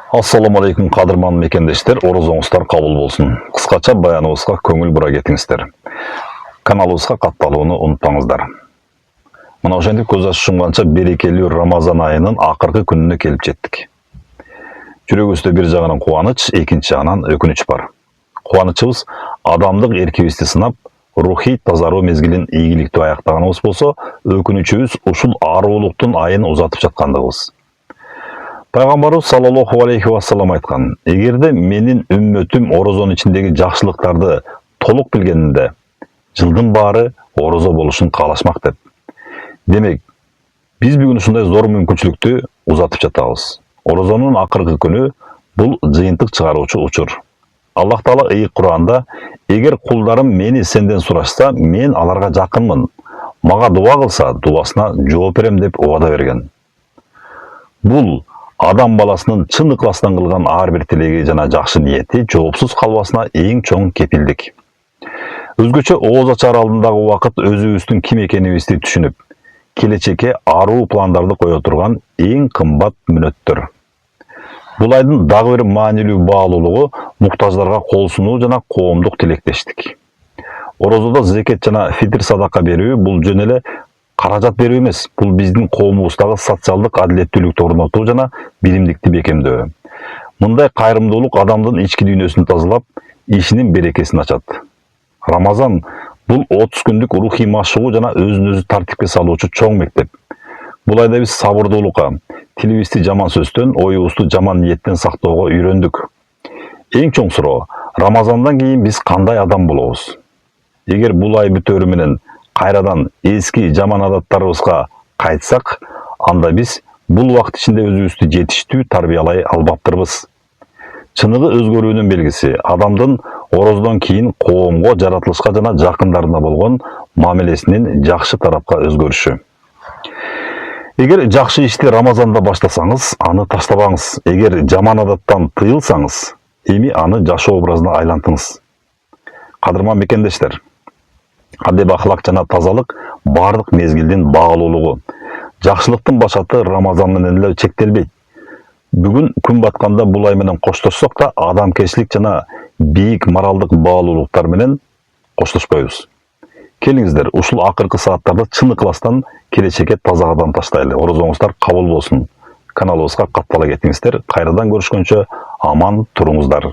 Assalamu alaikum qadırman mekendештер, орозоңуздар кабыл болсын. Кыскача баяныбызга көңүл бура кетиңиздер. Каналыбызга катталууну унутпаңыздар. Мына ошентип көз ачып жумганча берекелүү Рамазан айынын акыркы күнүнө келип жеттик. Жүрөгүбүздө бир жагынан кубаныч, экинчи жагынан өкүнүч бар. Кубанычыбыз адамдык эркибизди сынап, рухий тазаруу мезгилин ийгиликтүү аяктаганыбыз болсо, өкүнүчүбүз ушул ааруулуктун айын узатып жаткандыгыбыз. Пайгамбарыбыз саллаллаху алейхи вассалам айткан: "Эгерде менин үммөтүм орозонун ичиндеги жакшылыктарды толук билгенинде, жылдын баары орозо болушун каалашмак" деп. Демек, биз бүгүн ушундай зор мүмкүнчүлүктү узатып жатабыз. Орозонун акыркы күнү бул жыйынтык чыгаруучу учур. Аллах Таала ыйык Кур'анда: "Эгер кулдарым мени сенден сурашса, мен аларга жакынмын. Мага дуа кылса, дуасына жооп берем" деп убада берген. Бул адам баласынын чын ыкластан кылган ар бир тилеги жана жакшы ниети жоопсуз калбасына эң чоң кепилдик. Өзгөчө ооз ачар алдындагы убакыт өзүбүздүн ким экенибизди түшүнүп, келечекке аруу пландарды кое турган эң кымбат мүнөттөр. Бул айдын дагы бир маанилүү баалуулугу муктаждарга кол сунуу жана коомдук тилектештик. Орозодо зекет жана фитр садака берүү бул жөн эле каражат берүү эмес, бул биздин коомубуздагы социалдык адилеттүүлүктү орнотуу жана биримдикти бекемдөө. Мындай кайрымдуулук адамдын ички дүйнөсүн тазалап, ишинин берекесин ачат. Рамазан бул 30 күндүк рухий машыгуу жана өзүн өзү тартипке салуучу чоң мектеп. Бул айда биз сабырдуулукка, тилибизди жаман сөздөн, оюбузду жаман ниеттен сактоого үйрөндүк. Эң чоң суроо: Рамазандан кийин биз кандай адам болобуз? Эгер бул ай бүтөөрү менен кайрадан эски жаман адаттарыбызга кайтсак, анда биз бул убакыт ичинде өзүбүздү жетиштүү тарбиялай албаптырбыз. Чыныгы өзгөрүүнүн белгиси адамдын орозодон кийин коомго, жаратылышка жана жакындарына болгон мамилесинин жакшы тарапка өзгөрүшү. Эгер жакшы ишти Рамазанда баштасаңыз, аны таштабаңыз. Эгер жаман адаттан тыйылсаңыз, эми аны жашоо образына айлантыңыз. Кадырман мекендештер, адеп ахлак жана тазалык бардык мезгилдин баалуулугу. Жакшылыктын башаты Рамазан менен эле чектелбейт. Бүгүн күн батканда бул ай менен коштошсок да, адамкерчилик жана бийик моралдык баалуулуктар менен коштошпойбуз. Келиңиздер, ушул акыркы сааттарда чын ыкластан келечекке таза кадам таштайлы. Орозоңуздар кабыл болсун. Каналыбызга каттала кетиңиздер. Кайрадан көрүшкөнчө аман туруңуздар.